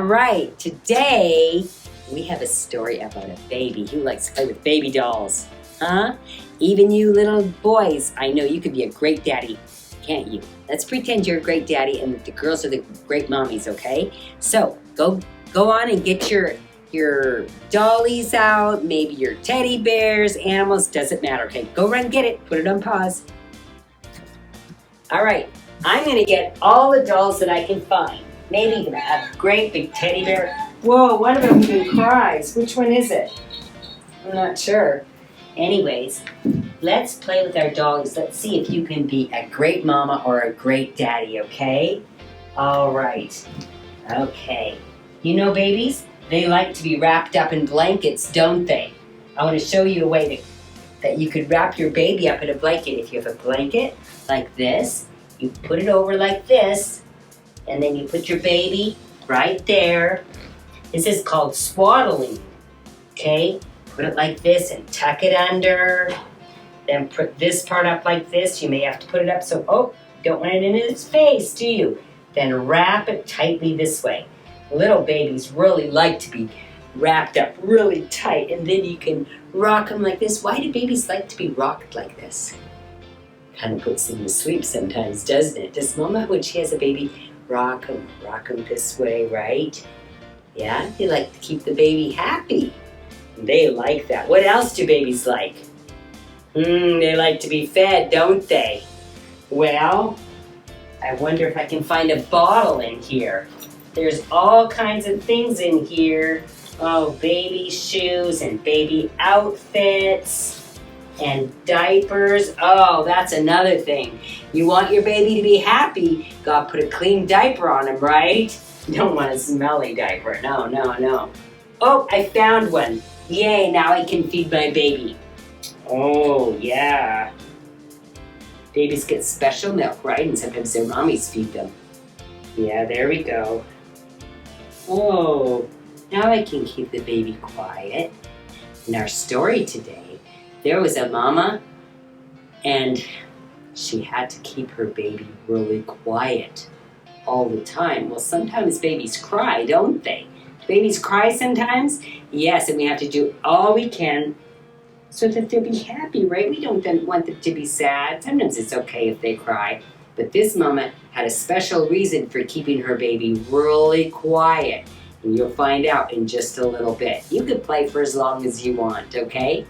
right, today we have a story about a baby who likes to play with baby dolls. Huh? Even you little boys, I know you could be a great daddy, can't you? Let's pretend you're a great daddy and the girls are the great mommies, okay? So go on and get your dollies out, maybe your teddy bears, animals, doesn't matter, okay? Go run, get it, put it on pause. All right, I'm gonna get all the dolls that I can find. Maybe even a great big teddy bear. Whoa, one of them even cries. Which one is it? I'm not sure. Anyways, let's play with our dollies. Let's see if you can be a great mama or a great daddy, okay? All right. Okay. You know, babies, they like to be wrapped up in blankets, don't they? I want to show you a way that you could wrap your baby up in a blanket. If you have a blanket like this, you put it over like this, and then you put your baby right there. This is called swaddling, okay? Put it like this and tuck it under. Then put this part up like this. You may have to put it up so, don't want it in his face, do you? Then wrap it tightly this way. Little babies really like to be wrapped up really tight, and then you can rock them like this. Why do babies like to be rocked like this? Kind of puts them to sleep sometimes, doesn't it? Does Mama, when she has a baby, rock them this way, right? Yeah, they like to keep the baby happy. They like that. What else do babies like? They like to be fed, don't they? Well, I wonder if I can find a bottle in here. There's all kinds of things in here. Oh, baby shoes and baby outfits and diapers. Oh, that's another thing. You want your baby to be happy, gotta put a clean diaper on him, right? You don't want a smelly diaper. No. Oh, I found one. Yay, now I can feed my baby. Oh, yeah. Babies get special milk, right? And sometimes their mommies feed them. Yeah, there we go. Oh, now I can keep the baby quiet. In our story today, there was a mama and she had to keep her baby really quiet all the time. Well, sometimes babies cry, don't they? Babies cry sometimes? Yes, and we have to do all we can so that they'll be happy, right? We don't want them to be sad. Sometimes it's okay if they cry. But this mama had a special reason for keeping her baby really quiet. And you'll find out in just a little bit. You can play for as long as you want, okay?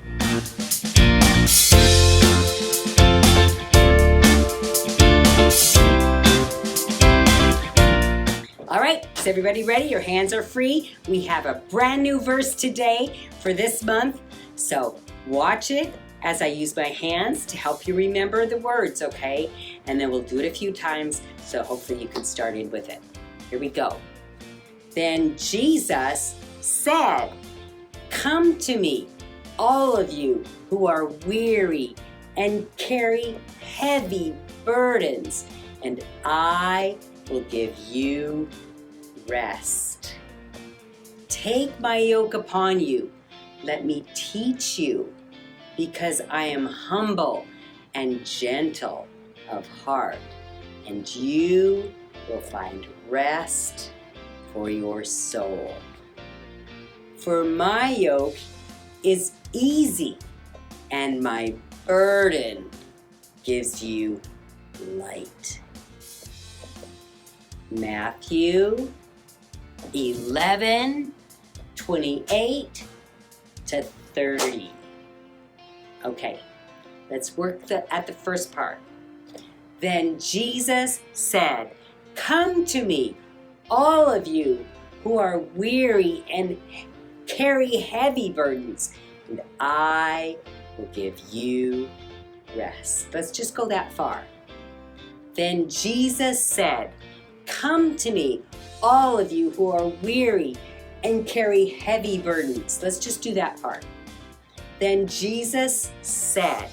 All right, is everybody ready? Your hands are free. We have a brand new verse today for this month. So watch it as I use my hands to help you remember the words, okay? And then we'll do it a few times, so hopefully you can start in with it. Here we go. Then Jesus said, "Come to me, all of you who are weary and carry heavy burdens, and I will give you rest. Take my yoke upon you. Let me teach you, because I am humble and gentle of heart, and you will find rest for your soul. For my yoke is easy, and my burden gives you light." Matthew 11:28 to 30. Okay, let's work at the first part. Then Jesus said, "Come to me, all of you who are weary and carry heavy burdens, and I will give you rest." Let's just go that far. Then Jesus said, "Come to me, all of you who are weary and carry heavy burdens." Let's just do that part. Then Jesus said,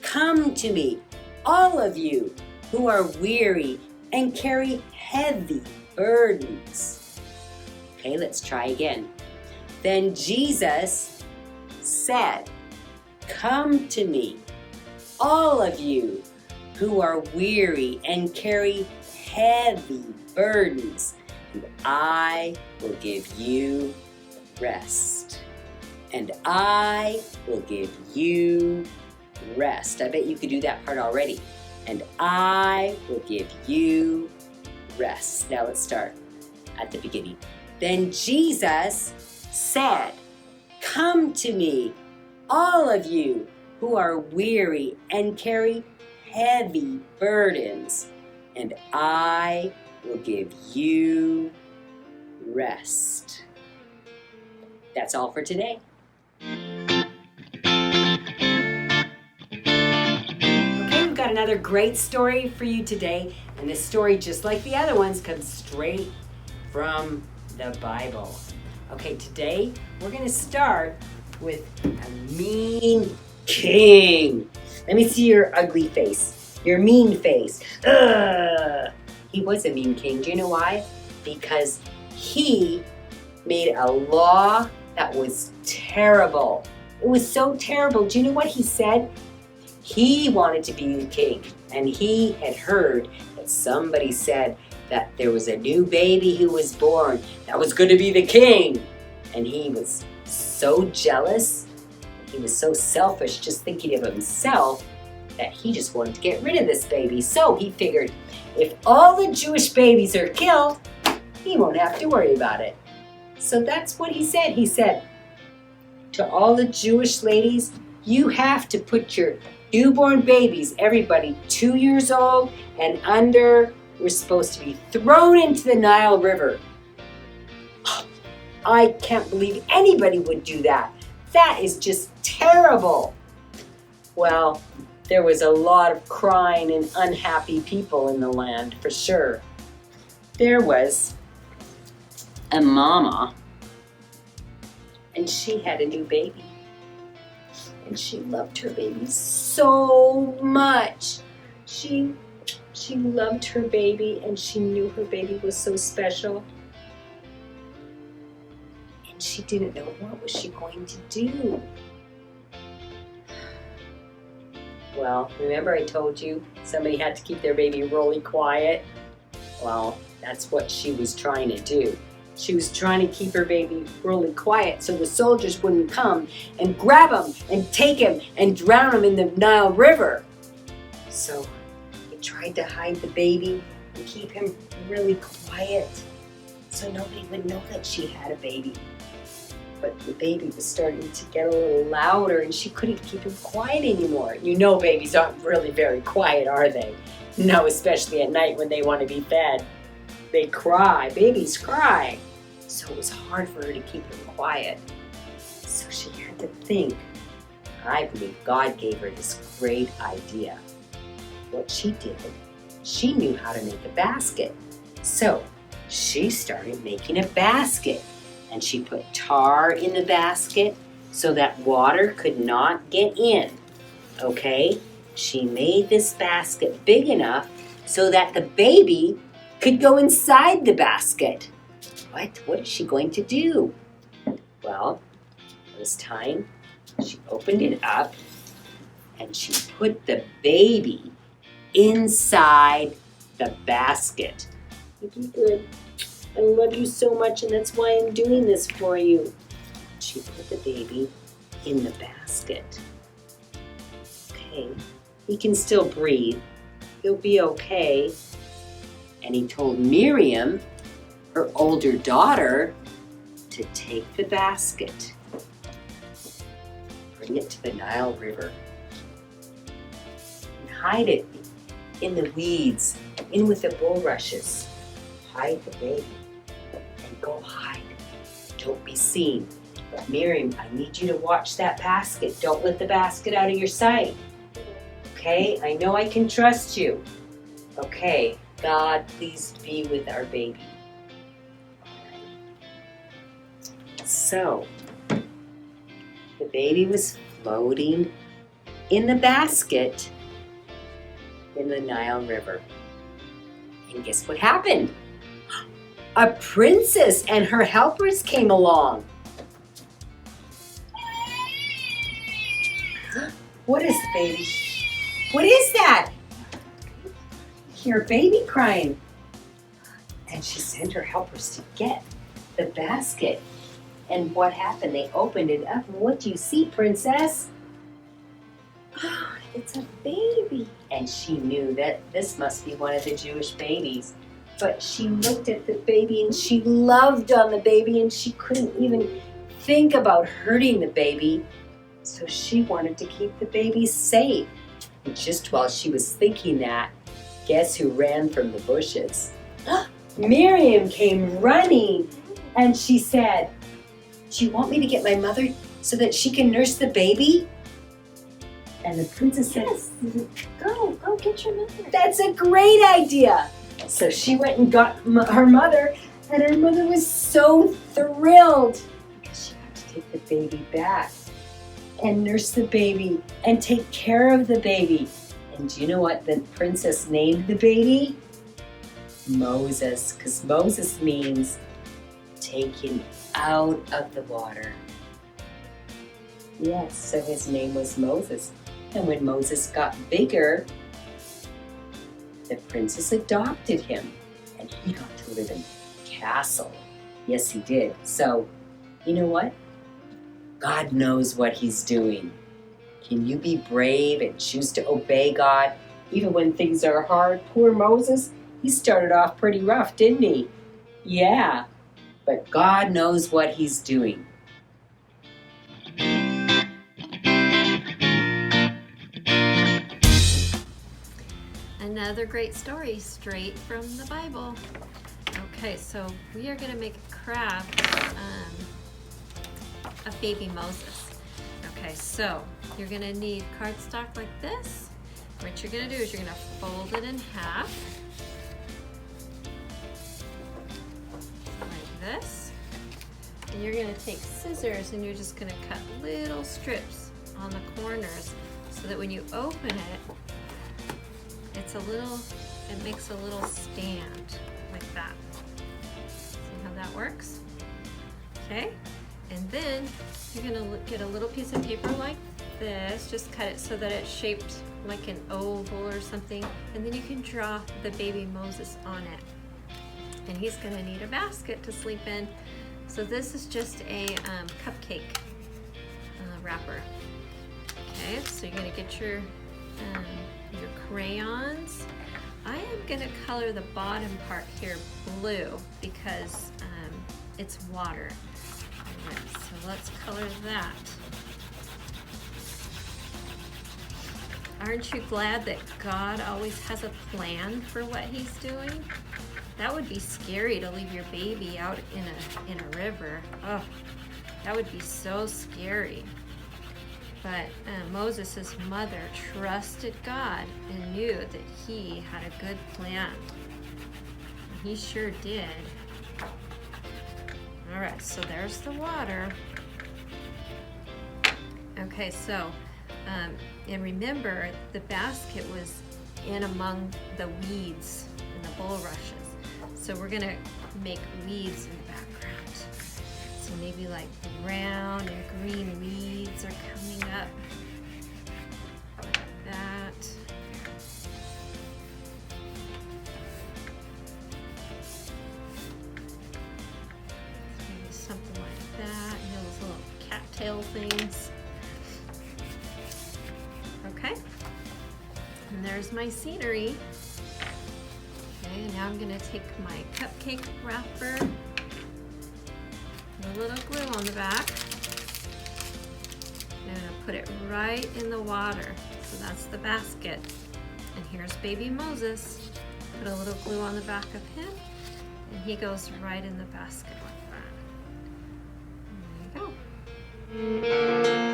"Come to me, all of you who are weary and carry heavy burdens." Okay, let's try again. Then Jesus said, "Come to me, all of you who are weary and carry heavy burdens, and I will give you rest. And I will give you rest. I bet you could do that part already. And I will give you rest. Now let's start at the beginning. Then Jesus said, "Come to me, all of you who are weary and carry heavy burdens, and I will give you rest." That's all for today. Okay, we've got another great story for you today. And this story, just like the other ones, comes straight from the Bible. Okay, today we're going to start with a mean king. Let me see your ugly face, your mean face. Ugh. He was a mean king. Do you know why? Because he made a law that was terrible. It was so terrible. Do you know what he said? He wanted to be the king, and he had heard that somebody said that there was a new baby who was born that was going to be the king. And he was so jealous, he was so selfish, just thinking of himself, that he just wanted to get rid of this baby. So he figured, if all the Jewish babies are killed, he won't have to worry about it. So that's what he said. He said to all the Jewish ladies, you have to put your newborn babies, everybody 2 years old and under, were supposed to be thrown into the Nile River. I can't believe anybody would do that. That is just terrible. Well, there was a lot of crying and unhappy people in the land, for sure. There was a mama, and she had a new baby. And she loved her baby so much. She loved her baby, and she knew her baby was so special. And she didn't know what was she going to do. Well, remember I told you somebody had to keep their baby really quiet? Well, that's what she was trying to do. She was trying to keep her baby really quiet so the soldiers wouldn't come and grab him and take him and drown him in the Nile River. So they tried to hide the baby and keep him really quiet so nobody would know that she had a baby. But the baby was starting to get a little louder and she couldn't keep him quiet anymore. You know babies aren't really very quiet, are they? No, especially at night when they want to be fed. They cry. Babies cry. So it was hard for her to keep him quiet. So she had to think. I believe God gave her this great idea. What she did, she knew how to make a basket. So she started making a basket. And she put tar in the basket so that water could not get in. Okay? She made this basket big enough so that the baby could go inside the basket. What is she going to do? Well, it was time. She opened it up and she put the baby inside the basket. Be good. I love you so much, and that's why I'm doing this for you. She put the baby in the basket. Okay, he can still breathe. He'll be okay. And he told Miriam, her older daughter, to take the basket, bring it to the Nile River, and hide it in the weeds, in with the bulrushes. Hide the baby. Go hide. Don't be seen. But Miriam, I need you to watch that basket. Don't let the basket out of your sight. Okay? I know I can trust you. Okay. God, please be with our baby. So, the baby was floating in the basket in the Nile River. And guess what happened? A princess and her helpers came along. What is the baby? What is that? I hear a baby crying. And she sent her helpers to get the basket. And what happened? They opened it up. And what do you see, princess? Oh, it's a baby. And she knew that this must be one of the Jewish babies. But she looked at the baby and she loved on the baby and she couldn't even think about hurting the baby. So she wanted to keep the baby safe. And just while she was thinking that, guess who ran from the bushes? Miriam came running and she said, "Do you want me to get my mother so that she can nurse the baby?" And the princess said, Yes, go get your mother. "That's a great idea." So she went and got her mother, and her mother was so thrilled because she got to take the baby back and nurse the baby and take care of the baby. And do you know what the princess named the baby? Moses, because Moses means taken out of the water. Yes, so his name was Moses. And when Moses got bigger, the princess adopted him, and he got to live in a castle. Yes, he did. So, you know what? God knows what he's doing. Can you be brave and choose to obey God, even when things are hard? Poor Moses, he started off pretty rough, didn't he? Yeah, but God knows what he's doing. Another great story straight from the Bible. Okay, so we are going to make a craft of baby Moses. Okay, so you're going to need cardstock like this. What you're going to do is you're going to fold it in half like this. And you're going to take scissors and you're just going to cut little strips on the corners so that when you open it, it makes a little stand like that. See how that works? Okay, and then you're gonna get a little piece of paper like this, just cut it so that it's shaped like an oval or something, and then you can draw the baby Moses on it. And he's gonna need a basket to sleep in. So this is just a cupcake wrapper. Okay, so you're gonna get your crayons. I am going to color the bottom part here blue because it's water. All right, so let's color that. Aren't you glad that God always has a plan for what he's doing? That would be scary to leave your baby out in a river. Oh, that would be so scary. But Moses' mother trusted God and knew that he had a good plan. And he sure did. All right, so there's the water. Okay, so, and remember, the basket was in among the weeds and the bulrushes. So we're gonna make weeds in the background. So maybe like brown and green weeds are coming up like that. Maybe something like that. You know, those little cattail things. Okay. And there's my scenery. Okay, and now I'm gonna take my cupcake wrapper. A little glue on the back. And I'm gonna put it right in the water. So that's the basket. And here's baby Moses. Put a little glue on the back of him, and he goes right in the basket like that. And there you go.